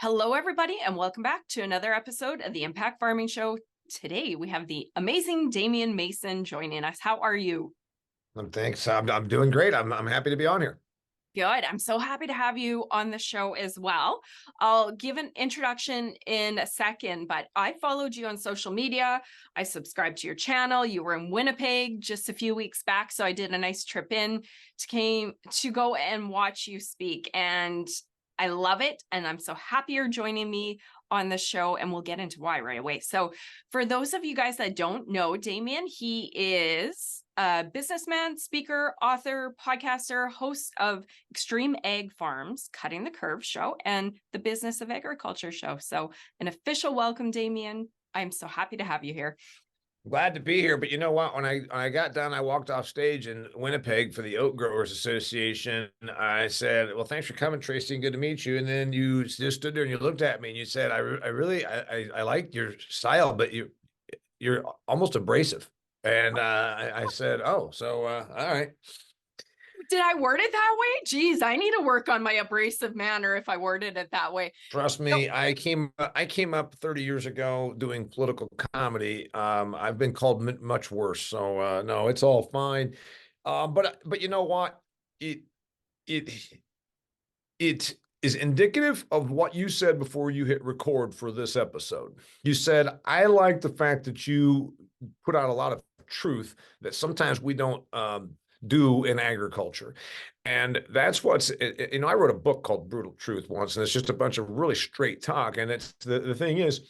Hello, everybody, and welcome back to another episode of the Impact Farming Show. Today, we have the amazing Damian Mason joining us. How are you? Thanks. I'm doing great. I'm happy to be on here. Good. I'm so happy to have you on the show as well. I'll give an introduction in a second, but I followed you on social media. I subscribed to your channel. You were in Winnipeg just a few weeks back, so I did a nice trip in to go and watch you speak, and I love it. And I'm so happy you're joining me on the show, and we'll get into why right away. So for those of you guys that don't know Damian, he is a businessman, speaker, author, podcaster, host of Extreme Ag Farms, Cutting the Curve show, and the Business of Agriculture show. So an official welcome, Damian. I'm so happy to have you here. Glad to be here. But you know what? When I got done, I walked off stage in Winnipeg for the Oat Growers Association. I said, "Well, thanks for coming, Tracy, and good to meet you." And then you just stood there and you looked at me and you said, I like your style, but you're almost abrasive." And I said, "Oh, so all right." Did I word it that way? Geez, I need to work on my abrasive manner if I worded it that way. Trust me, I came up 30 years ago doing political comedy. I've been called much worse, so no, it's all fine. But you know what? It it is indicative of what you said before you hit record for this episode. You said, "I like the fact that you put out a lot of truth that sometimes we don't do in agriculture." And that's what's, I wrote a book called Brutal Truth once, and it's just a bunch of really straight talk. And it's the thing is,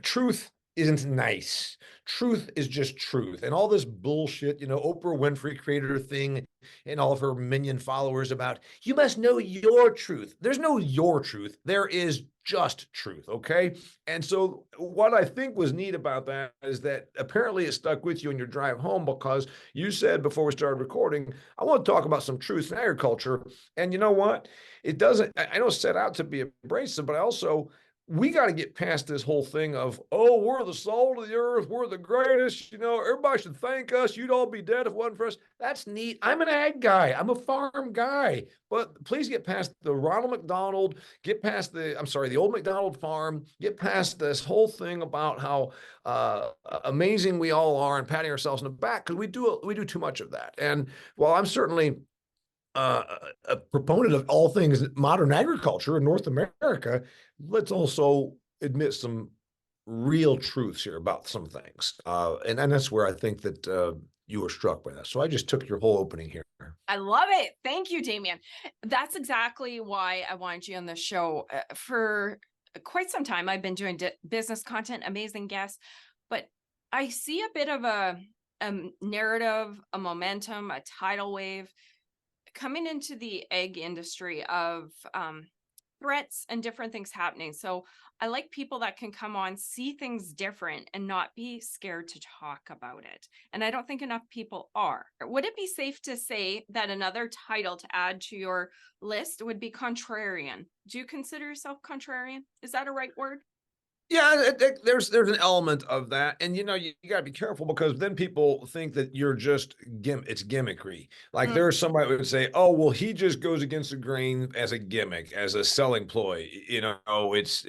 truth isn't nice. Truth is just truth. And all this bullshit, Oprah Winfrey created her thing and all of her minion followers about, you must know your truth. There's no your truth. There is just truth. Okay. And so what I think was neat about that is that apparently it stuck with you on your drive home, because you said before we started recording, I want to talk about some truth in agriculture. And you know what? I don't set out to be abrasive, but we got to get past this whole thing of, oh, we're the salt of the earth, we're the greatest, everybody should thank us, you'd all be dead if it wasn't for us. That's neat. I'm an ag guy, I'm a farm guy, but please get past the Ronald McDonald, get past the old McDonald farm, get past this whole thing about how amazing we all are and patting ourselves on the back, because we do too much of that. And while I'm certainly a proponent of all things modern agriculture in North America, let's also admit some real truths here about some things. And that's where I think that you were struck by that. So I just took your whole opening here. I love it. Thank you, Damian. That's exactly why I wanted you on the show. For quite some time, I've been doing business content, amazing guests, but I see a bit of a narrative, a momentum, a tidal wave coming into the egg industry of threats and different things happening. So I like people that can come on, see things different, and not be scared to talk about it. And I don't think enough people are. Would it be safe to say that another title to add to your list would be contrarian? Do you consider yourself contrarian? Is that a right word? Yeah, there's an element of that. And, you got to be careful, because then people think that you're just it's gimmickry. Like there's somebody who would say, oh, well, he just goes against the grain as a gimmick, as a selling ploy. It's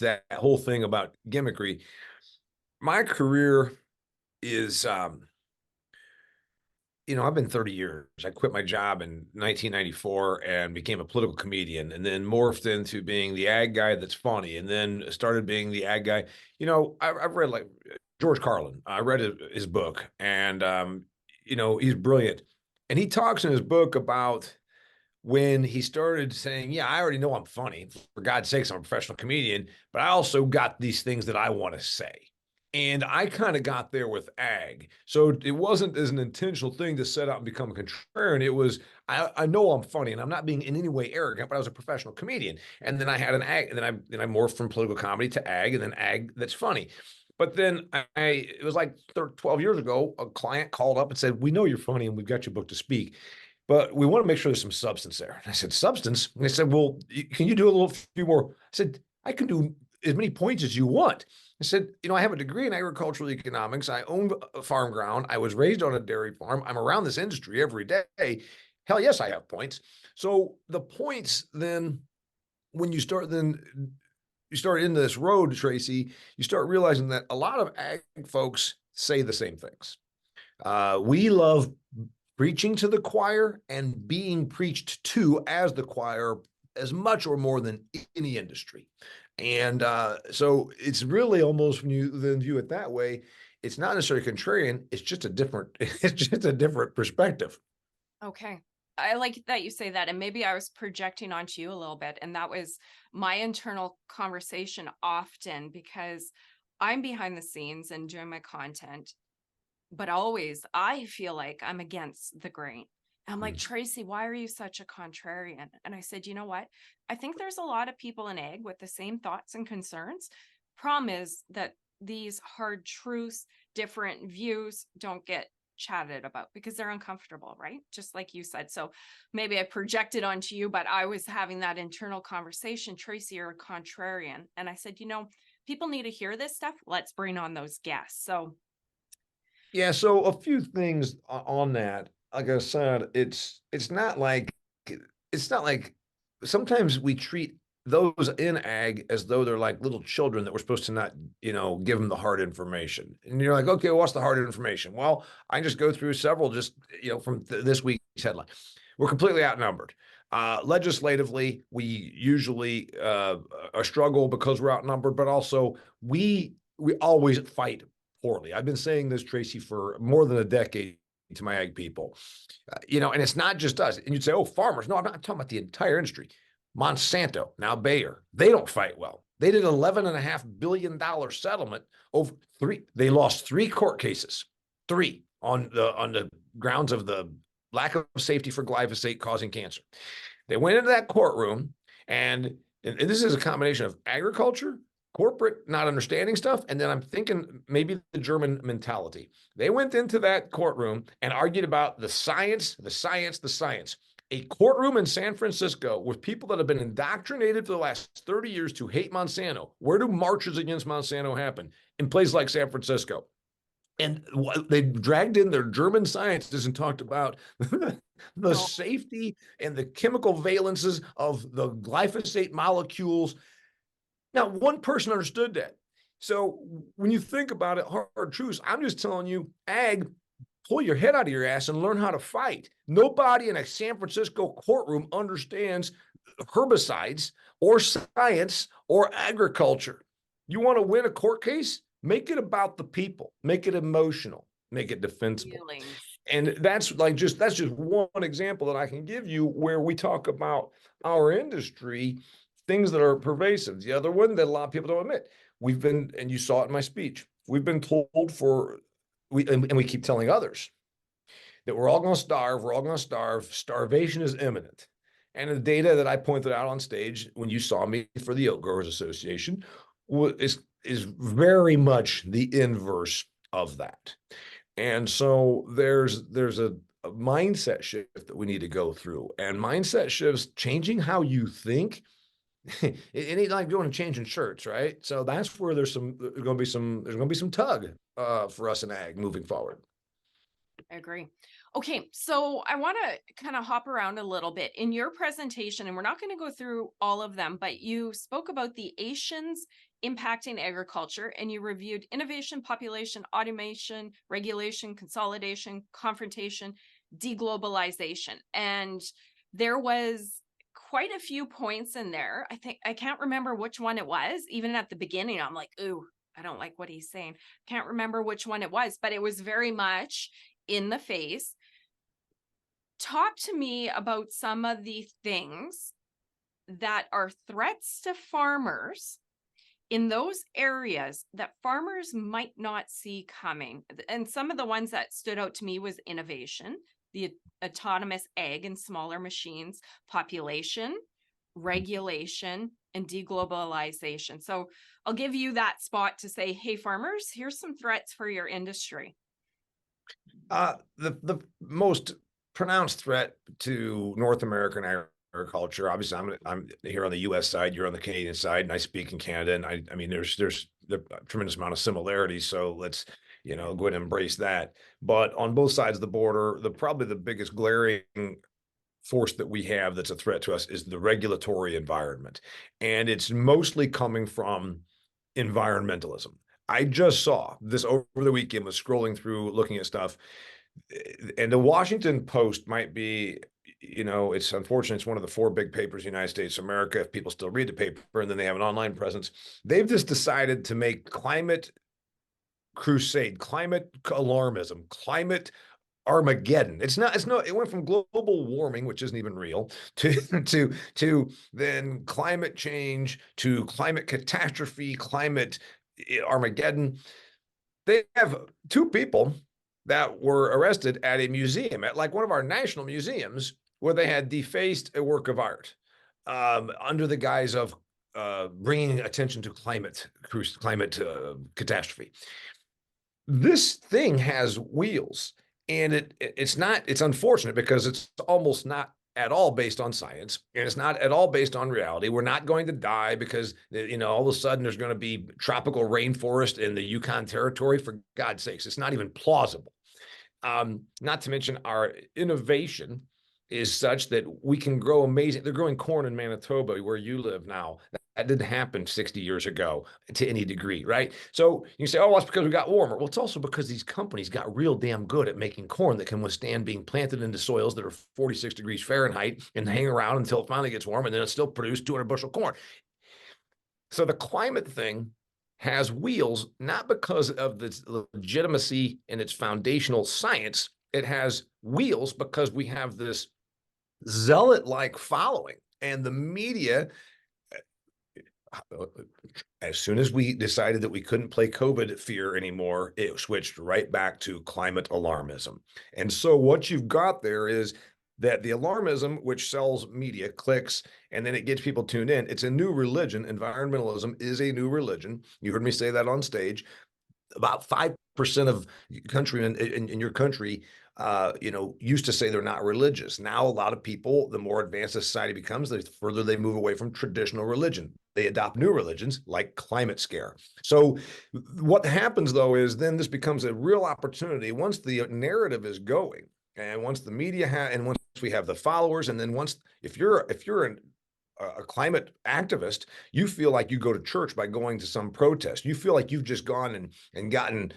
that whole thing about gimmickry. My career is, I've been 30 years. I quit my job in 1994 and became a political comedian, and then morphed into being the ag guy that's funny, and then started being the ag guy. I've read like George Carlin. I read his book, and, he's brilliant. And he talks in his book about when he started saying, yeah, I already know I'm funny. For God's sakes, I'm a professional comedian, but I also got these things that I want to say. And I kind of got there with ag. So it wasn't as an intentional thing to set out and become a contrarian. It was, I know I'm funny, and I'm not being in any way arrogant, but I was a professional comedian. And then I had an ag, and then I morphed from political comedy to ag, and then ag that's funny. But then it was like 12 years ago, a client called up and said, we know you're funny and we've got your book to speak, but we want to make sure there's some substance there. And I said, substance? And they said, well, can you do a few more? I said, I can do as many points as you want. I said, I have a degree in agricultural economics. I own farm ground. I was raised on a dairy farm. I'm around this industry every day. Hell yes, I have points. So the points then, when you start into this road, Tracy, you start realizing that a lot of ag folks say the same things. We love preaching to the choir and being preached to as the choir as much or more than any industry. And so it's really almost, when you then view it that way, it's not necessarily contrarian. It's just a different, it's just a different perspective. Okay. I like that you say that. And maybe I was projecting onto you a little bit. And that was my internal conversation often, because I'm behind the scenes and doing my content, but always I feel like I'm against the grain. I'm like, Mm. Tracy, why are you such a contrarian? And I said, you know what? I think there's a lot of people in ag with the same thoughts and concerns. Problem is that these hard truths, different views don't get chatted about because they're uncomfortable, right? Just like you said. So maybe I projected onto you, but I was having that internal conversation. Tracy, you're a contrarian. And I said, people need to hear this stuff. Let's bring on those guests. So Yeah, so a few things on that. Like I said, it's not like sometimes we treat those in ag as though they're like little children that we're supposed to not, give them the hard information. And you're like, okay, what's the hard information? Well, I just go through several just, from this week's headline. We're completely outnumbered. Legislatively, we usually struggle because we're outnumbered, but also we always fight poorly. I've been saying this, Tracy, for more than a decade to my ag people, and it's not just us. And you'd say, oh, farmers. No, I'm not talking about the entire industry. Monsanto, now Bayer, they don't fight well. They did $11.5 billion settlement over three. They lost three court cases, three on the grounds of the lack of safety for glyphosate causing cancer. They went into that courtroom, and this is a combination of agriculture, corporate not understanding stuff, and then I'm thinking maybe the German mentality. They went into that courtroom and argued about the science, the science, the science. A courtroom in San Francisco with people that have been indoctrinated for the last 30 years to hate Monsanto. Where do marches against Monsanto happen? In places like San Francisco. And they dragged in their German scientists and talked about the no, safety and the chemical valences of the glyphosate molecules. Now, one person understood that. So when you think about it, hard truths, I'm just telling you, ag, pull your head out of your ass and learn how to fight. Nobody in a San Francisco courtroom understands herbicides or science or agriculture. You want to win a court case? Make it about the people, make it emotional, make it defensible. feelings. And that's just one example that I can give you where we talk about our industry, things that are pervasive. The other one that a lot of people don't admit, and you saw it in my speech, we've been told and we keep telling others that we're all going to starve, we're all going to starve, starvation is imminent. And the data that I pointed out on stage when you saw me for the Oat Growers Association is very much the inverse of that. And so there's a mindset shift that we need to go through, and mindset shifts, changing how you think. It ain't like going and changing shirts, right? So that's where there's going to be some tug for us in ag moving forward. I agree. Okay, so I want to kind of hop around a little bit in your presentation, and we're not going to go through all of them, but you spoke about the Asians impacting agriculture, and you reviewed innovation, population, automation, regulation, consolidation, confrontation, deglobalization. And there was quite a few points in there. I can't remember which one it was. Even at the beginning, I'm like, ooh, I don't like what he's saying. Can't remember which one it was, but it was very much in the face. Talk to me about some of the things that are threats to farmers in those areas that farmers might not see coming. And some of the ones that stood out to me was innovation, the autonomous ag and smaller machines, population, regulation, and deglobalization. So I'll give you that spot to say, hey, farmers, here's some threats for your industry. The most pronounced threat to North American agriculture, obviously, I'm here on the U.S. side, you're on the Canadian side, and I speak in Canada, and I mean, there's a tremendous amount of similarities. So let's go ahead and embrace that. But on both sides of the border, probably the biggest glaring force that we have that's a threat to us is the regulatory environment. And it's mostly coming from environmentalism. I just saw this over the weekend, was scrolling through, looking at stuff, and the Washington Post might be, it's unfortunate. It's one of the four big papers in the United States of America, if people still read the paper, and then they have an online presence. They've just decided to make climate crusade, climate alarmism, climate Armageddon. It went from global warming, which isn't even real, to then climate change, to climate catastrophe, climate Armageddon. They have two people that were arrested at a museum, at like one of our national museums, where they had defaced a work of art under the guise of bringing attention to climate catastrophe. This thing has wheels, and it's unfortunate because it's almost not at all based on science, and it's not at all based on reality. We're not going to die because all of a sudden there's going to be tropical rainforest in the Yukon Territory. For God's sakes, it's not even plausible. Not to mention our innovation is such that we can grow amazing. They're growing corn in Manitoba, where you live now. That didn't happen 60 years ago to any degree, right? So you say, oh, well, it's because we got warmer. Well, it's also because these companies got real damn good at making corn that can withstand being planted into soils that are 46 degrees Fahrenheit and hang around until it finally gets warm, and then it still produces 200 bushel corn. So the climate thing has wheels, not because of the legitimacy in its foundational science. It has wheels because we have this zealot-like following, and the media, as soon as we decided that we couldn't play COVID fear anymore, it switched right back to climate alarmism. And so what you've got there is that the alarmism, which sells media, clicks, and then it gets people tuned in. It's a new religion. Environmentalism is a new religion. You heard me say that on stage. About 5% of countrymen in your country used to say they're not religious. Now, a lot of people, the more advanced a society becomes, the further they move away from traditional religion. They adopt new religions like climate scare. So what happens, though, is then this becomes a real opportunity once the narrative is going, and once the media and once we have the followers, and then once, if you're a climate activist, you feel like you go to church by going to some protest. You feel like you've just gone and gotten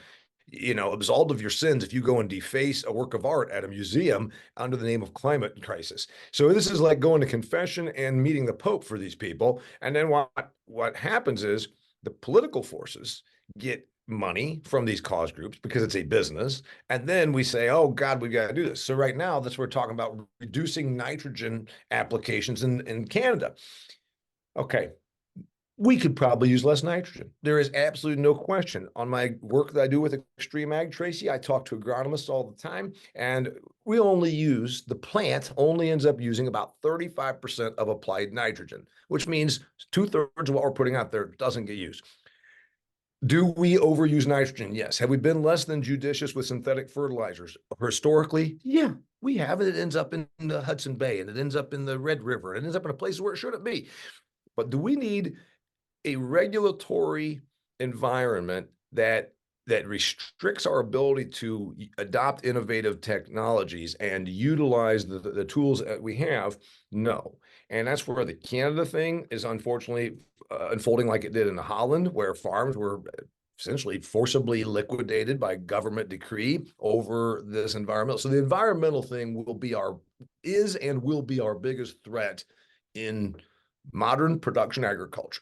absolved of your sins if you go and deface a work of art at a museum under the name of climate crisis. So this is like going to confession and meeting the Pope for these people. And then what happens is the political forces get money from these cause groups because it's a business. And then we say, oh God, we've got to do this. So right now, that's what we're talking about, reducing nitrogen applications in Canada. Okay. We could probably use less nitrogen. There is absolutely no question. On my work that I do with Extreme Ag, Tracy, I talk to agronomists all the time, and the plant only ends up using about 35% of applied nitrogen, which means 2/3 of what we're putting out there doesn't get used. Do we overuse nitrogen? Yes. Have we been less than judicious with synthetic fertilizers? Historically, yeah, we have. It ends up in the Hudson Bay, and it ends up in the Red River, and it ends up in a place where it shouldn't be. But do we need a regulatory environment that restricts our ability to adopt innovative technologies and utilize the tools that we have? No. And that's where the Canada thing is unfortunately unfolding like it did in Holland, where farms were essentially forcibly liquidated by government decree over this environmental. So the environmental thing will be our biggest threat in modern production agriculture.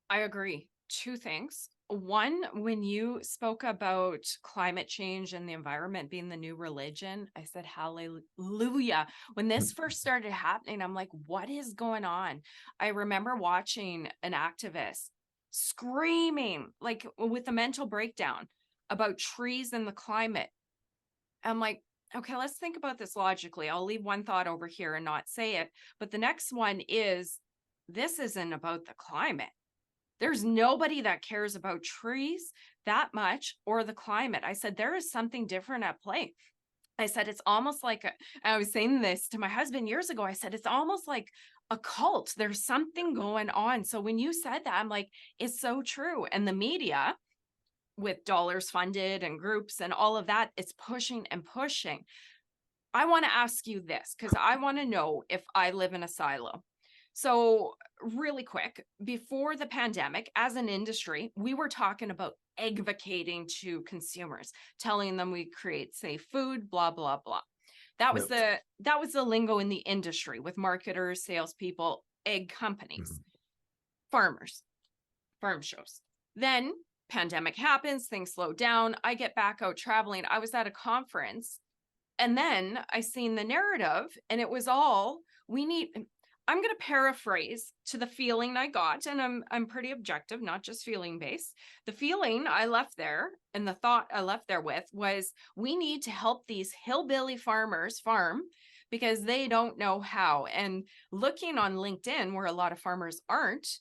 I agree. Two things. One, when you spoke about climate change and the environment being the new religion, I said, hallelujah. When this first started happening, I'm like, what is going on? I remember watching an activist screaming, like with a mental breakdown about trees and the climate. I'm like, okay, let's think about this logically. I'll leave one thought over here and not say it. But the next one is, this isn't about the climate. There's nobody that cares about trees that much or the climate. I said, there is something different at play. I said, it's almost like, I was saying this to my husband years ago. I said, it's almost like a cult. There's something going on. So when you said that, I'm like, it's so true. And the media, with dollars funded and groups and all of that, it's pushing and pushing. I want to ask you this because I want to know if I live in a silo. So, really quick, before the pandemic, as an industry, we were talking about advocating to consumers, telling them we create safe food, blah, blah, blah. Yep. That was the lingo in the industry with marketers, salespeople, egg companies, Mhm. farmers, farm shows. Then pandemic happens, things slow down. I get back out traveling. I was at a conference and then I seen the narrative and it was all we need. I'm going to paraphrase to the feeling I got, and I'm pretty objective, not just feeling based. The feeling I left there and the thought I left there with was we need to help these hillbilly farmers farm because they don't know how. And looking on LinkedIn, where a lot of farmers aren't,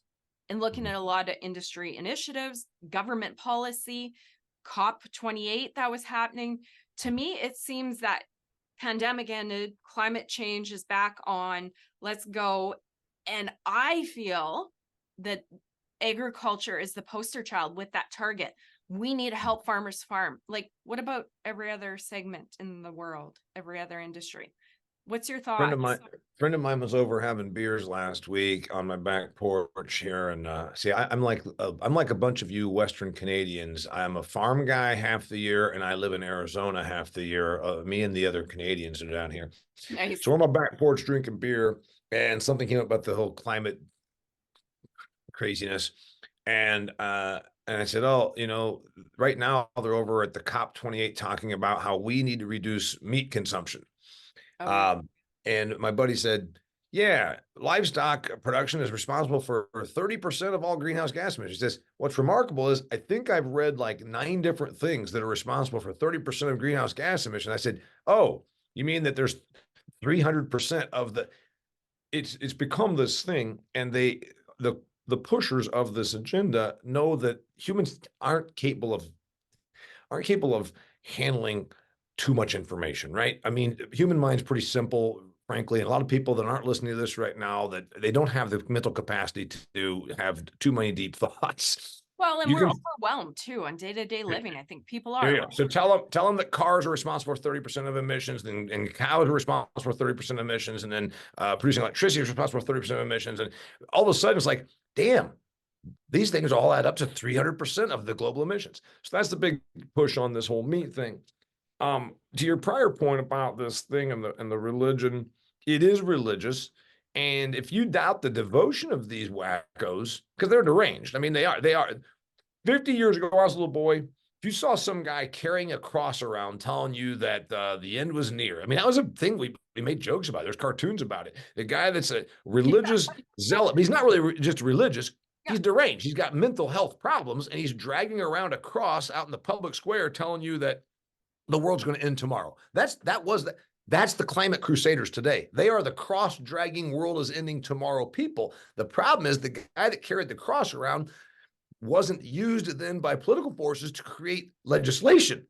and looking Mhm. at a lot of industry initiatives, government policy, COP28 that was happening, to me, it seems that pandemic ended, climate change is back on, let's go. And I feel that agriculture is the poster child with that target. We need to help farmers farm. Like, what about every other segment in the world, every other industry? What's your Friend of thoughts? mine, friend of mine was over having beers last week on my back porch here, and see, I'm like a bunch of you Western Canadians. I'm a farm guy half the year, and I live in Arizona half the year. Me and the other Canadians are down here. Nice. So we're on my back porch drinking beer, and something came up about the whole climate craziness, and I said, oh, right now they're over at the COP28 talking about how we need to reduce meat consumption. Oh, yeah. Um, and my buddy said, yeah, livestock production is responsible for 30% of all greenhouse gas emissions. He says, what's remarkable is I think I've read like 9 different things that are responsible for 30% of greenhouse gas emissions. I said, oh, you mean that there's 300% of it's become this thing, and the pushers of this agenda know that humans aren't capable of handling too much information, right? I mean, human mind's pretty simple, frankly, and a lot of people that aren't listening to this right now, that they don't have the mental capacity to have too many deep thoughts. Well, and You we're can overwhelmed too on day-to-day living. I think people There are. you go. So tell them that cars are responsible for 30% of emissions, and cows are responsible for 30% of emissions, and then producing electricity is responsible for 30% of emissions. And all of a sudden it's like, damn, these things all add up to 300% of the global emissions. So that's the big push on this whole meat thing. To your prior point about this thing and the religion, it is religious. And if you doubt the devotion of these wackos, because they're deranged, I mean, they are. 50 years ago, I was a little boy. If you saw some guy carrying a cross around telling you that the end was near, I mean, that was a thing we made jokes about. There's cartoons about it. The guy that's a religious zealot, but he's not really just religious. Yeah. He's deranged. He's got mental health problems, and he's dragging around a cross out in the public square telling you that the world's going to end tomorrow. That's the climate crusaders today. They are the cross dragging world is ending tomorrow people. The problem is the guy that carried the cross around wasn't used then by political forces to create legislation.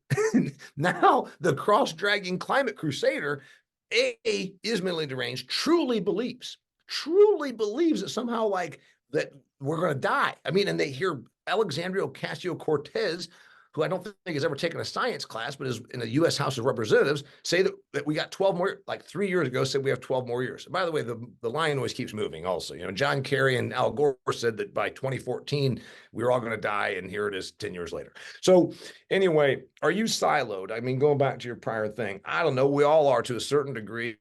Now the cross dragging climate crusader is mentally deranged, truly believes that somehow like that we're going to die. I mean, and they hear Alexandria Ocasio-Cortez, who I don't think has ever taken a science class, but is in the U.S. House of Representatives, say that we got 12 more, like 3 years ago, said we have 12 more years. And by the way, the line always keeps moving also. John Kerry and Al Gore said that by 2014, we were all going to die, and here it is 10 years later. So anyway, are you siloed? I mean, going back to your prior thing, I don't know. We all are to a certain degree.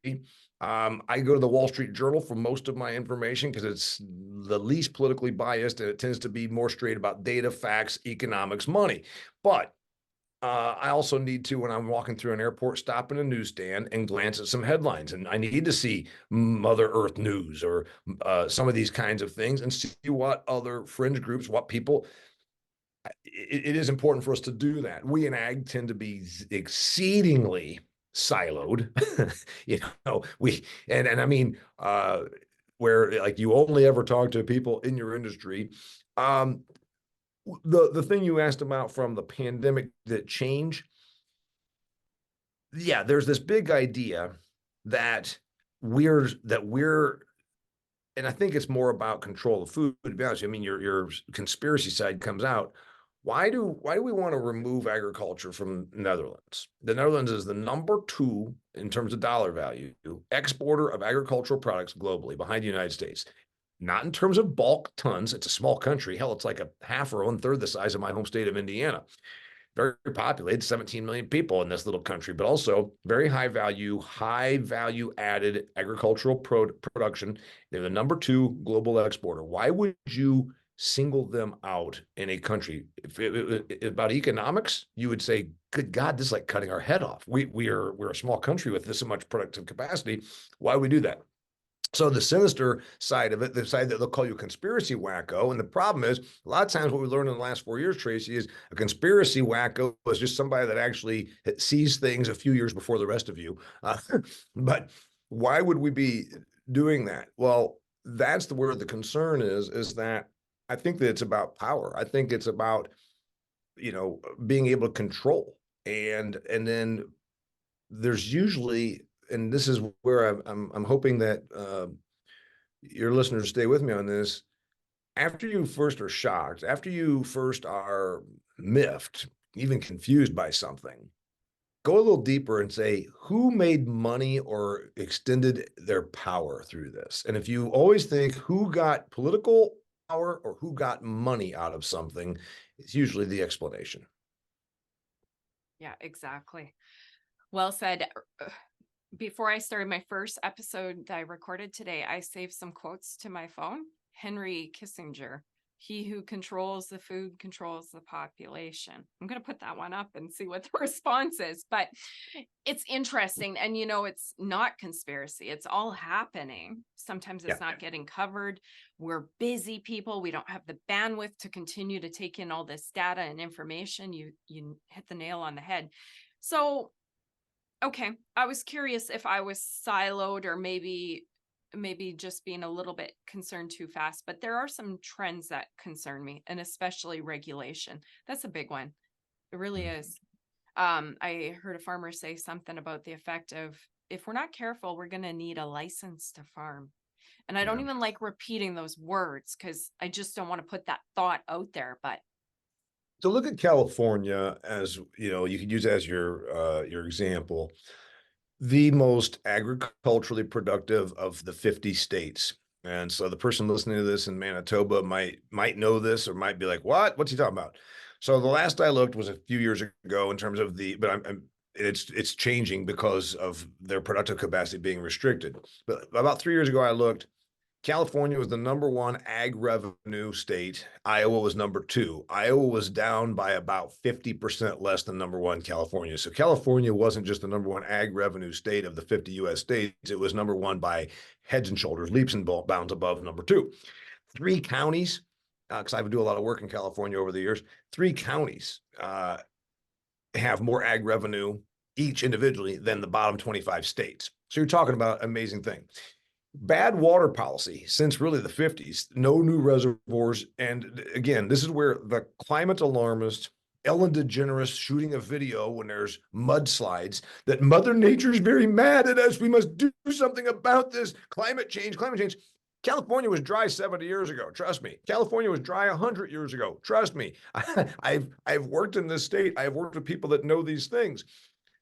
I go to the Wall Street Journal for most of my information because it's the least politically biased, and it tends to be more straight about data, facts, economics, money. But I also need to, when I'm walking through an airport, stop in a newsstand and glance at some headlines. And I need to see Mother Earth News or some of these kinds of things and see what other fringe groups, what people. It is important for us to do that. We in ag tend to be exceedingly siloed. And I mean, where like you only ever talk to people in your industry. The thing you asked about from the pandemic that change, yeah, there's this big idea that we're and I think it's more about control of food, to be honest. I mean, your conspiracy side comes out. Why do we want to remove agriculture from Netherlands? The Netherlands is the #2 in terms of dollar value exporter of agricultural products globally, behind the United States. Not in terms of bulk tons. It's a small country. Hell, it's like a half or 1/3 the size of my home state of Indiana. Very populated, 17 million people in this little country, but also very high value added agricultural production. They're the #2 global exporter. Why would you single them out in a country? If about economics, you would say, good God, this is like cutting our head off. We're a small country with this much productive capacity. Why would we do that? So the sinister side of it, the side that they'll call you a conspiracy wacko. And the problem is, a lot of times what we learned in the last 4 years, Tracy, is a conspiracy wacko was just somebody that actually sees things a few years before the rest of you. But why would we be doing that? Well, that's where the concern is that I think that it's about power. I think it's about, being able to control. And then there's usually, and this is where I'm hoping that your listeners stay with me on this. After you first are shocked, after you first are miffed, even confused by something, go a little deeper and say, who made money or extended their power through this? And if you always think who got political power or who got money out of something, it's usually the explanation. Yeah, exactly. Well said. Before I started my first episode that I recorded today, I saved some quotes to my phone. Henry Kissinger, he who controls the food controls the population. I'm going to put that one up and see what the response is. But it's interesting. And, it's not conspiracy. It's all happening. Sometimes Yeah. it's not getting covered. We're busy people. We don't have the bandwidth to continue to take in all this data and information. You hit the nail on the head. So, okay, I was curious if I was siloed or maybe just being a little bit concerned too fast, but there are some trends that concern me, and especially regulation. That's a big one. It really is. I heard a farmer say something about the effect of, if we're not careful, we're going to need a license to farm. And I don't Yeah. even like repeating those words because I just don't want to put that thought out there, but So look at California as, you could use as your example, the most agriculturally productive of the 50 states. And so the person listening to this in Manitoba might know this or might be like, what? What's he talking about? So the last I looked was a few years ago in terms of but it's changing because of their productive capacity being restricted. But about 3 years ago, I looked. California was the #1 ag revenue state. Iowa was #2. Iowa was down by about 50% less than #1 California. So California wasn't just the #1 ag revenue state of the 50 US states. It was #1 by heads and shoulders, leaps and bounds above #2. Three counties, because I would do a lot of work in California over the years, three counties have more ag revenue each individually than the bottom 25 states. So you're talking about an amazing thing. Bad water policy since really the 50s, no new reservoirs. And again, this is where the climate alarmist, Ellen DeGeneres shooting a video when there's mudslides, that Mother Nature's very mad at us. We must do something about this. Climate change, climate change. California was dry 70 years ago. Trust me. California was dry 100 years ago. Trust me. I've worked in this state. I've worked with people that know these things.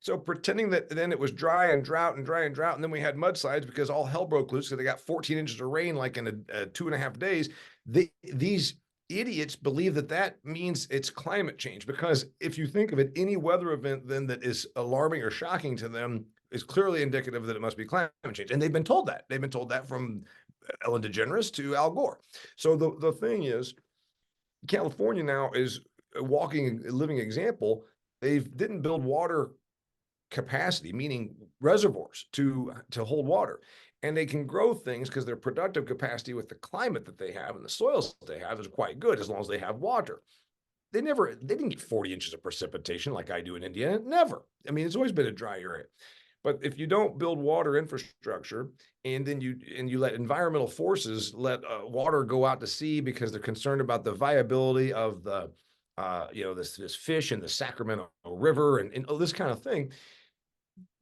So pretending that then it was dry and drought and dry and drought, and then we had mudslides because all hell broke loose because they got 14 inches of rain like in a 2.5 days. These idiots believe that means it's climate change, because if you think of it, any weather event then that is alarming or shocking to them is clearly indicative that it must be climate change. And they've been told that. They've been told that from Ellen DeGeneres to Al Gore. So the thing is, California now is a walking, living example. They didn't build water capacity, meaning reservoirs to hold water. And they can grow things because their productive capacity with the climate that they have and the soils that they have is quite good as long as they have water. They didn't get 40 inches of precipitation like I do in Indiana. Never. I mean, it's always been a dry area. But if you don't build water infrastructure and then you let environmental forces let water go out to sea because they're concerned about the viability of the this fish in the Sacramento River and this kind of thing,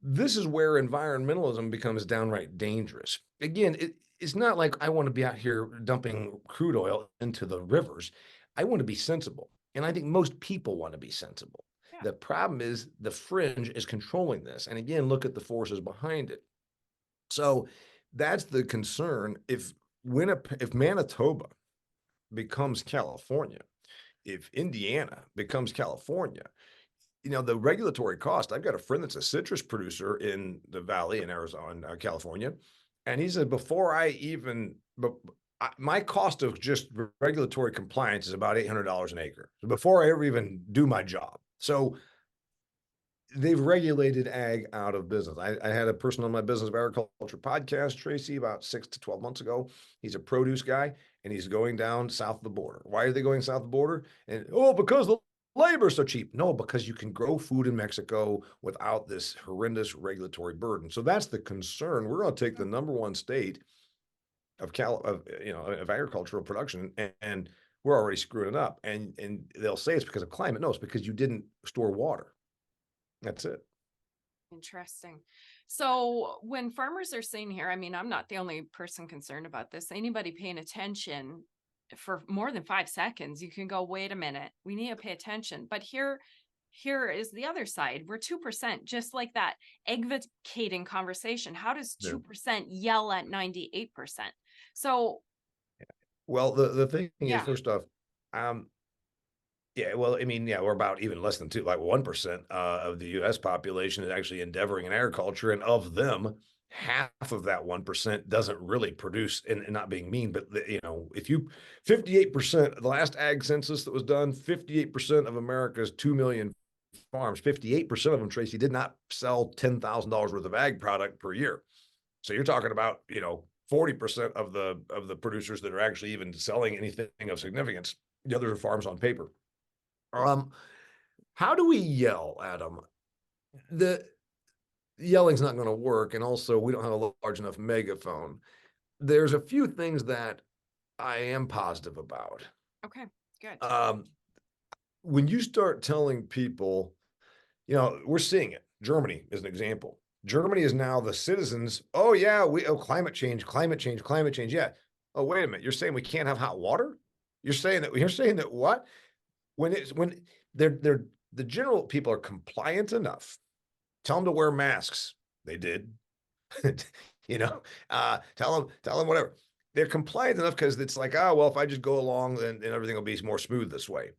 this is where environmentalism becomes downright dangerous. Again, it's not like I want to be out here dumping crude oil into the rivers. I want to be sensible. And I think most people want to be sensible. Yeah. The problem is the fringe is controlling this. And again, look at the forces behind it. So that's the concern. If Manitoba becomes California, if Indiana becomes California, the regulatory cost. I've got a friend that's a citrus producer in the valley in Arizona, California, and he said before I even, my cost of just regulatory compliance is about $800 an acre before I ever even do my job. So they've regulated ag out of business. I had a person on my Business of Agriculture podcast, Tracy, about 6 to 12 months ago. He's a produce guy, and he's going down south of the border. Why are they going south of the border? And because the labor is so cheap. No, because you can grow food in Mexico without this horrendous regulatory burden. So that's the concern. We're going to take the number one state of agricultural production, and we're already screwing it up. And they'll say it's because of climate. No, it's because you didn't store water. That's it. Interesting. So when farmers are saying here, I mean, I'm not the only person concerned about this. Anybody paying attention for more than 5 seconds, you can go, wait a minute, we need to pay attention. But here is the other side. We're 2%, just like that advocating conversation. How does 2% yell at 98%? So, well, the thing yeah. is, first off, yeah, well, I mean, yeah, we're about even less than 1% of the U.S. population is actually endeavoring in agriculture, and of them, half of that 1% doesn't really produce. And not being mean, but if you 58%, the last ag census that was done, 58% of America's 2 million farms, 58% of them, Tracy, did not sell $10,000 worth of ag product per year. So you're talking about 40% of the producers that are actually even selling anything of significance. The others are farms on paper. How do we yell at them? The yelling's not going to work, and also we don't have a large enough megaphone. There's a few things that I am positive about. Okay, good. When you start telling people, we're seeing it. Germany is an example. Germany is now the citizens. Oh yeah, climate change. Yeah. Oh, wait a minute. You're saying we can't have hot water? You're saying that what? When the general people are compliant enough, tell them to wear masks. They did, tell them whatever. They're compliant enough because it's like, oh, well, if I just go along, then everything will be more smooth this way.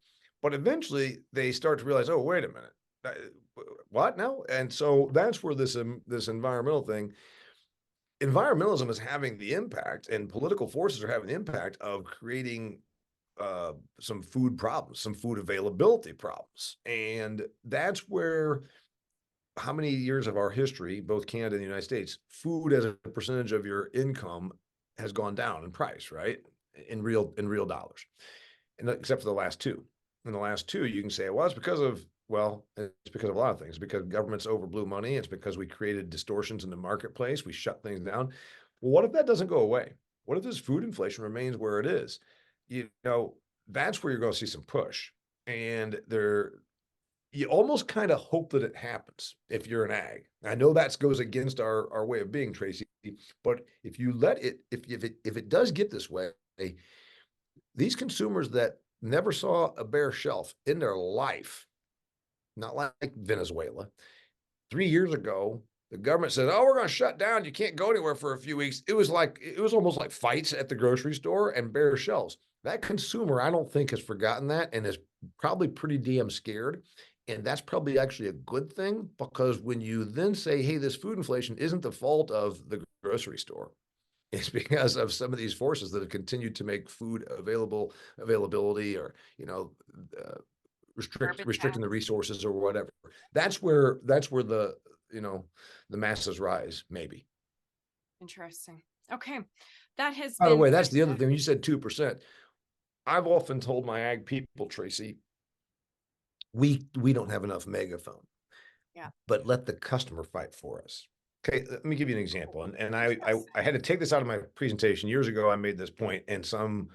But eventually they start to realize, oh, wait a minute, what now? And so that's where this environmental thing, environmentalism is having the impact, and political forces are having the impact of creating some food problems, some food availability problems. And that's where, how many years of our history, both Canada and the United States, food as a percentage of your income has gone down in price, right? In real dollars. And except for the last two. In the last two, you can say, well, it's because of a lot of things. It's because governments overblew money. It's because we created distortions in the marketplace. We shut things down. Well, what if that doesn't go away? What if this food inflation remains where it is? That's where you're going to see some push. And you almost kind of hope that it happens if you're an ag. I know that goes against our way of being, Tracy, but if you let it, if it does get this way, these consumers that never saw a bare shelf in their life, not like Venezuela, 3 years ago, the government said, oh, we're going to shut down. You can't go anywhere for a few weeks. It was almost like fights at the grocery store and bare shelves. That consumer, I don't think, has forgotten that and is probably pretty damn scared. And that's probably actually a good thing, because when you then say, hey, this food inflation isn't the fault of the grocery store, it's because of some of these forces that have continued to make food availability, or, restricting the resources or whatever. That's where the masses rise, maybe. Interesting. Okay. That has By the way, that's the other thing. You said 2%. I've often told my ag people, Tracy, we don't have enough megaphone. Yeah. But let the customer fight for us. Okay, let me give you an example. And I had to take this out of my presentation years ago. I made this point, and some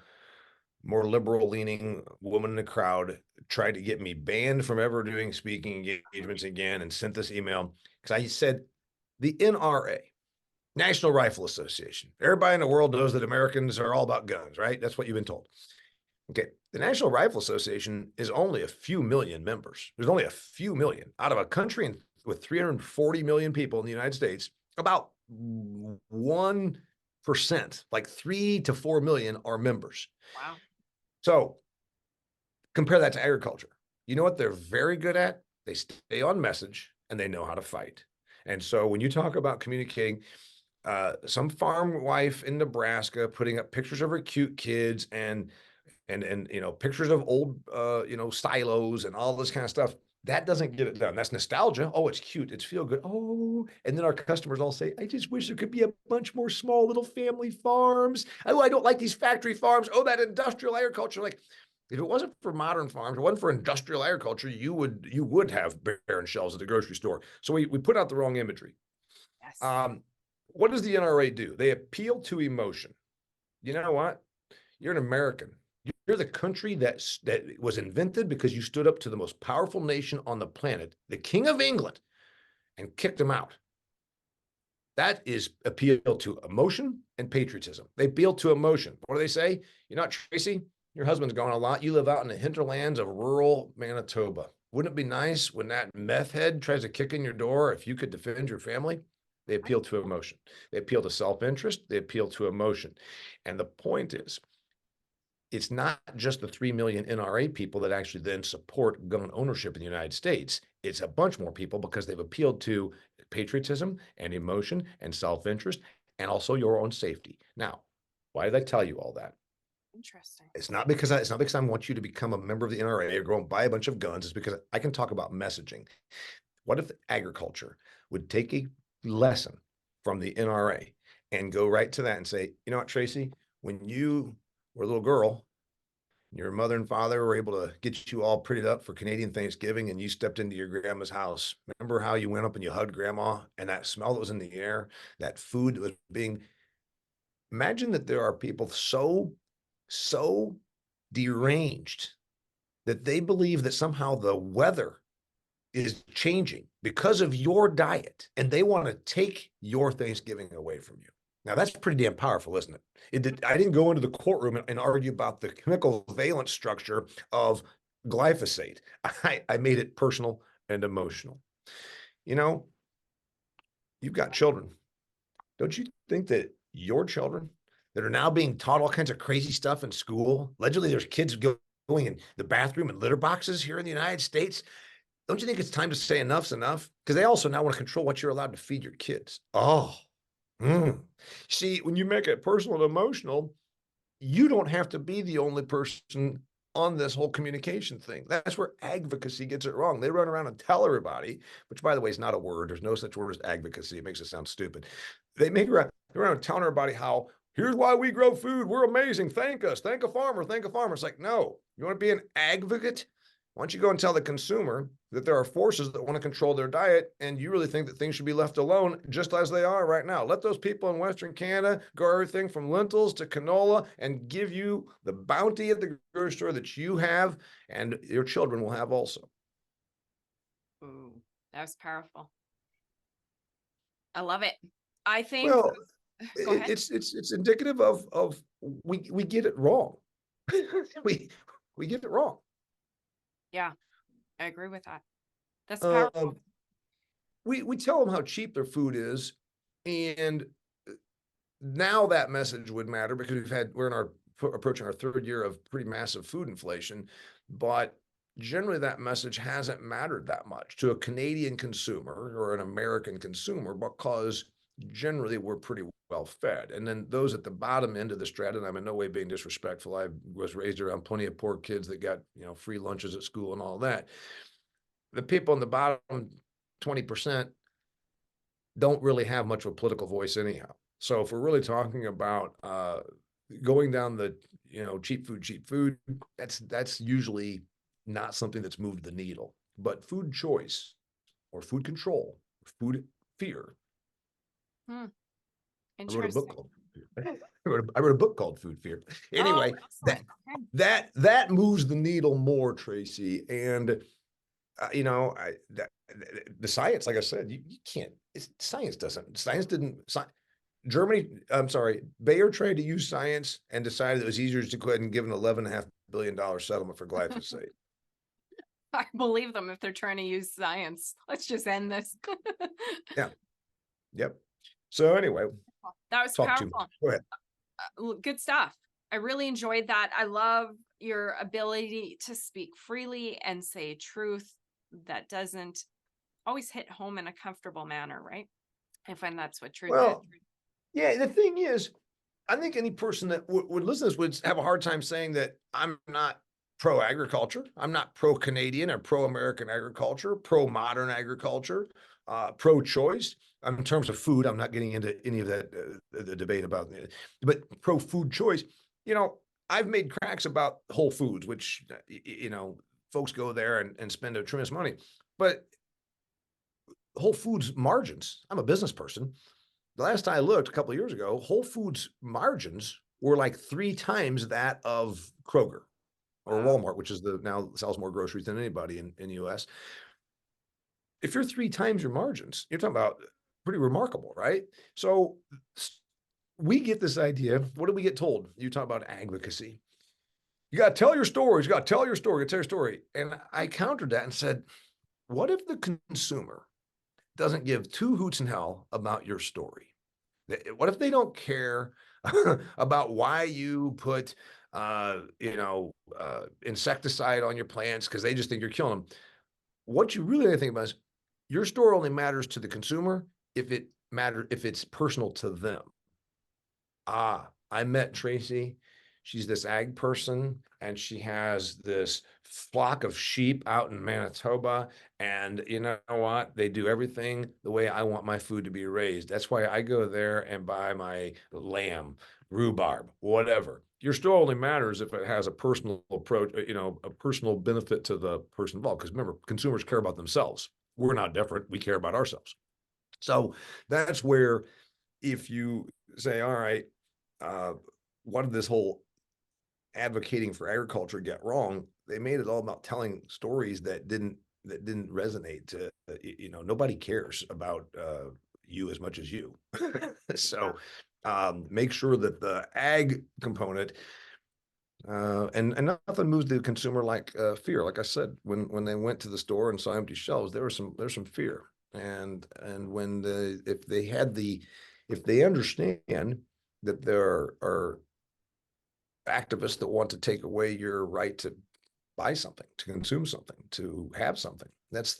more liberal leaning woman in the crowd tried to get me banned from ever doing speaking engagements again, and sent this email because I said the NRA, National Rifle Association. Everybody in the world knows that Americans are all about guns, right? That's what you've been told. Okay, the National Rifle Association is only a few million members. There's only a few million out of a country with 340 million people in the United States. About 1%, like 3 to 4 million, are members. Wow. So compare that to agriculture. You know what they're very good at? They stay on message and they know how to fight. And so when you talk about communicating, some farm wife in Nebraska putting up pictures of her cute kids and you know, pictures of old you know, silos and all this kind of stuff, that doesn't get it done. That's nostalgia. Oh, it's cute, it's feel good. Oh, and then our customers all say, I just wish there could be a bunch more small little family farms. Oh, I don't like these factory farms. Oh, that industrial agriculture. Like, if it wasn't for modern farms, if it wasn't for industrial agriculture, you would have barren shelves at the grocery store. So we put out the wrong imagery. Yes. What does the NRA do? They appeal to emotion. You know what? You're an American. You're the country that was invented because you stood up to the most powerful nation on the planet, the King of England, and kicked him out. That is appeal to emotion and patriotism. They appeal to emotion. What do they say? You're not Tracy. Your husband's gone a lot. You live out in the hinterlands of rural Manitoba. Wouldn't it be nice when that meth head tries to kick in your door if you could defend your family? They appeal to emotion. They appeal to self-interest. They appeal to emotion. And the point is, it's not just the 3 million NRA people that actually then support gun ownership in the United States. It's a bunch more people because they've appealed to patriotism and emotion and self-interest and also your own safety. Now, why did I tell you all that? Interesting. It's not because I want you to become a member of the NRA or go and buy a bunch of guns. It's because I can talk about messaging. What if agriculture would take a lesson from the NRA and go right to that and say, you know what, Tracy, when you were a little girl, your mother and father were able to get you all prettied up for Canadian Thanksgiving and you stepped into your grandma's house. Remember how you went up and you hugged grandma and that smell that was in the air, that food that was being, imagine that there are people so deranged that they believe that somehow the weather is changing because of your diet and they want to take your Thanksgiving away from you. Now that's pretty damn powerful, isn't it? I didn't go into the courtroom and argue about the chemical valence structure of glyphosate. I made it personal and emotional. You know, you've got children. Don't you think that your children that are now being taught all kinds of crazy stuff in school, allegedly there's kids going in the bathroom and litter boxes here in the United States, don't you think it's time to say enough's enough? Because they also now want to control what you're allowed to feed your kids. Oh, see, when you make it personal and emotional, you don't have to be the only person on this whole communication thing. That's where advocacy gets it wrong. They run around and tell everybody, which by the way is not a word. There's no such word as advocacy. It makes it sound stupid. They run around telling everybody how here's why we grow food. We're amazing. Thank us. Thank a farmer. Thank a farmer. It's like, no, you want to be an advocate? Why don't you go and tell the consumer that there are forces that want to control their diet and you really think that things should be left alone just as they are right now. Let those people in Western Canada grow everything from lentils to canola and give you the bounty at the grocery store that you have and your children will have also. Ooh, that was powerful. I love it. I think, Well, go ahead. it's indicative of we get it wrong. we get it wrong. Yeah, I agree with that. That's Um, powerful. we tell them how cheap their food is, and now that message would matter because we're approaching our third year of pretty massive food inflation, but generally that message hasn't mattered that much to a Canadian consumer or an American consumer because generally we're pretty well fed. And then those at the bottom end of the strata, and I'm in no way being disrespectful. I was raised around plenty of poor kids that got, you know, free lunches at school and all that. The people in the bottom 20% don't really have much of a political voice anyhow. So if we're really talking about going down the, you know, cheap food, that's usually not something that's moved the needle. But food choice or food control, food fear. I wrote a book called I wrote a book called Food Fear. Anyway, that moves the needle more, Tracy. And you know, the science, like I said, you can't. Science didn't. Bayer tried to use science and decided it was easier to go ahead and give an $11.5 billion settlement for glyphosate. I believe them if they're trying to use science. Let's just end this. Yeah. Yep. So anyway, That was talk too powerful. much. Go ahead. Good stuff. I really enjoyed that. I love your ability to speak freely and say truth that doesn't always hit home in a comfortable manner, right? I find that's what truth is. Well, yeah, the thing is, I think any person that would listen to this would have a hard time saying that I'm not pro-agriculture. I'm not pro-Canadian or pro-American agriculture, pro-modern agriculture, pro-choice. In terms of food, I'm not getting into any of that, the debate about it, but pro-food choice. You know, I've made cracks about Whole Foods, which, you know, folks go there and spend a tremendous money. But Whole Foods margins, I'm a business person. The last time I looked a couple of years ago, Whole Foods margins were like 3 times that of Kroger or Wow. Walmart, which is now sells more groceries than anybody in the US. If you're 3 times your margins, you're talking about pretty remarkable, right? So we get this idea. What do we get told? You talk about advocacy. You got to tell your stories. You got to tell your story. Tell your story. And I countered that and said, what if the consumer doesn't give 2 hoots in hell about your story? What if they don't care about why you put, insecticide on your plants because they just think you're killing them? What you really think about is your story only matters to the consumer if it's personal to them. I met Tracy. She's this ag person, and she has this flock of sheep out in Manitoba. And you know what? They do everything the way I want my food to be raised. That's why I go there and buy my lamb, rhubarb, whatever. Your store only matters if it has a personal approach, a personal benefit to the person involved. Because remember, consumers care about themselves. We're not different. We care about ourselves. So that's where, if you say, all right, what did this whole advocating for agriculture get wrong? They made it all about telling stories that didn't resonate to, nobody cares about you as much as you. So make sure that the ag component, and nothing moves the consumer like fear. Like I said, when they went to the store and saw empty shelves, there's some fear. And when if they understand that there are activists that want to take away your right to buy something, to consume something, to have something, that's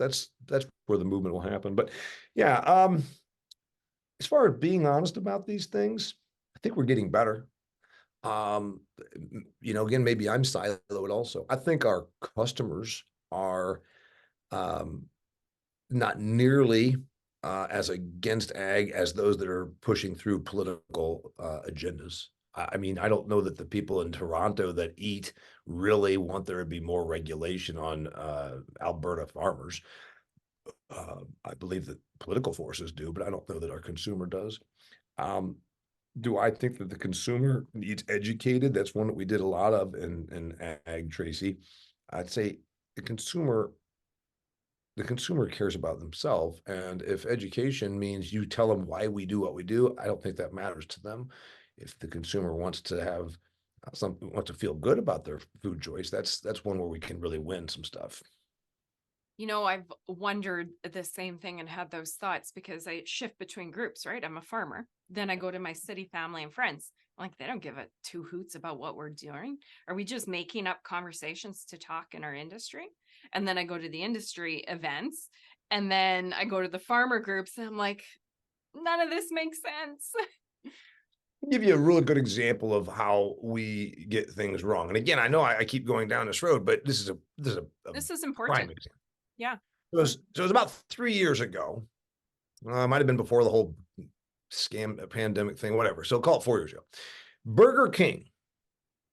where the movement will happen. But yeah, as far as being honest about these things, I think we're getting better. Again, maybe I'm siloed also. I think our customers are not nearly as against ag as those that are pushing through political agendas. I mean, I don't know that the people in Toronto that eat really want there to be more regulation on Alberta farmers. I believe that political forces do, but I don't know that our consumer does. Do I think that the consumer needs educated? That's one that we did a lot of in ag, Tracy. I'd say the consumer cares about themselves. And if education means you tell them why we do what we do, I don't think that matters to them. If the consumer wants to have wants to feel good about their food choice, that's one where we can really win some stuff. I've wondered the same thing and had those thoughts because I shift between groups, right? I'm a farmer. Then I go to my city family and friends. Like, they don't give a 2 hoots about what we're doing. Are we just making up conversations to talk in our industry? And then I go to the industry events, and then I go to the farmer groups, and I'm like, none of this makes sense. I'll give you a really good example of how we get things wrong. And again, I know I keep going down this road, but this is a This is important. prime example. Yeah. It was about 3 years ago. It might have been before the whole scam pandemic thing, whatever. So call it 4 years ago. Burger King,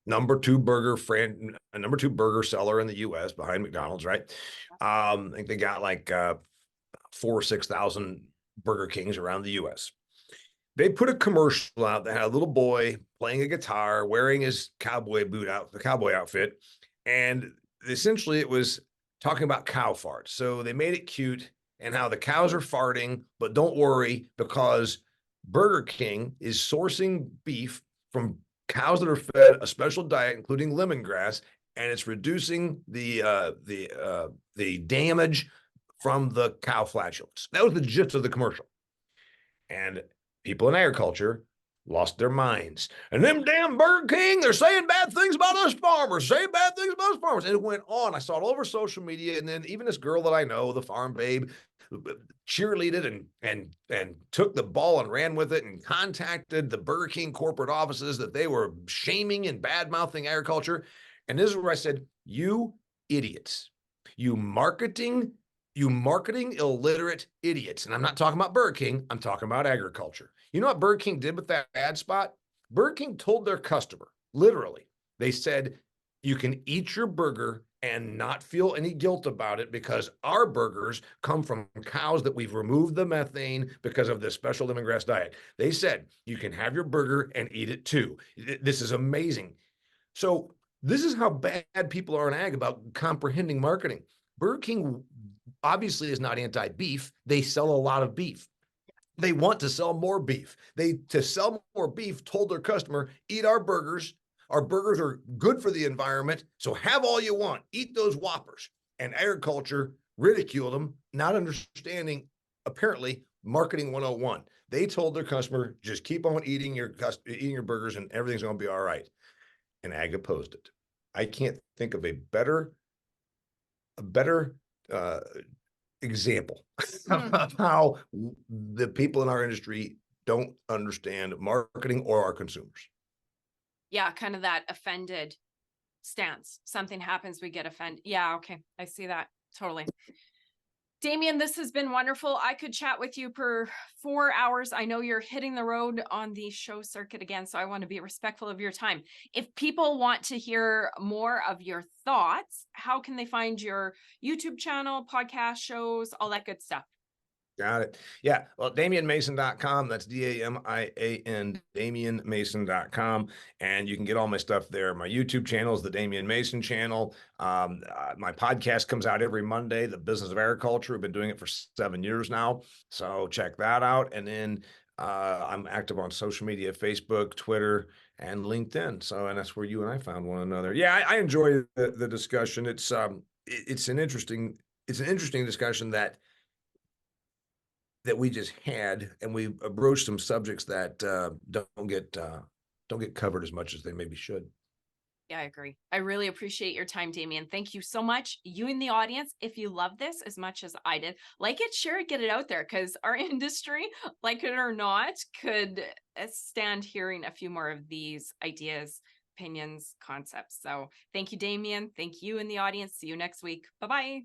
number 2 burger seller in the US behind McDonald's, right? I think they got like 4,000 or 6,000 Burger Kings around the US. They put a commercial out that had a little boy playing a guitar, wearing his cowboy outfit. And essentially it was talking about cow farts. So they made it cute and how the cows are farting, but don't worry because Burger King is sourcing beef from cows that are fed a special diet, including lemongrass, and it's reducing the damage from the cow flatulence. That was the gist of the commercial. And people in agriculture lost their minds. And them damn Burger King, they're saying bad things about us farmers, saying bad things about us farmers. And it went on. I saw it all over social media. And then even this girl that I know, the farm babe, cheerleaded and took the ball and ran with it and contacted the Burger King corporate offices that they were shaming and bad-mouthing agriculture. And this is where I said, you idiots, you marketing illiterate idiots. And I'm not talking about Burger King, I'm talking about agriculture. You know what Burger King did with that ad spot? Burger King told their customer, literally, they said, you can eat your burger and not feel any guilt about it because our burgers come from cows that we've removed the methane because of this special lemongrass diet. They said, you can have your burger and eat it too. This is amazing. So this is how bad people are in ag about comprehending marketing. Burger King obviously is not anti-beef. They sell a lot of beef. They want to sell more beef. To sell more beef, told their customer, eat our burgers. Our burgers are good for the environment. So have all you want. Eat those Whoppers. And agriculture ridiculed them, not understanding, apparently, marketing 101. They told their customer, just keep on eating your burgers and everything's going to be all right. And ag opposed it. I can't think of a better example of how the people in our industry don't understand marketing or our consumers. Yeah, kind of that offended stance. Something happens, we get offended. Yeah, okay. I see that. Totally. Damian, this has been wonderful. I could chat with you for 4 hours. I know you're hitting the road on the show circuit again, so I want to be respectful of your time. If people want to hear more of your thoughts, how can they find your YouTube channel, podcast shows, all that good stuff? Got it. Yeah. Well, DamianMason.com. That's DAMIAN, DamianMason.com. And you can get all my stuff there. My YouTube channel is the Damian Mason channel. My podcast comes out every Monday, The Business of Agriculture. I've been doing it for 7 years now. So check that out. And then I'm active on social media, Facebook, Twitter, and LinkedIn. So, and that's where you and I found one another. Yeah, I enjoy the discussion. It's an interesting discussion that we just had, and we broached some subjects that don't get covered as much as they maybe should. Yeah, I agree. I really appreciate your time, Damian. Thank you so much. You in the audience, if you love this as much as I did, like it, share it, get it out there, because our industry, like it or not, could stand hearing a few more of these ideas, opinions, concepts. So thank you, Damian. Thank you in the audience. See you next week. Bye-bye.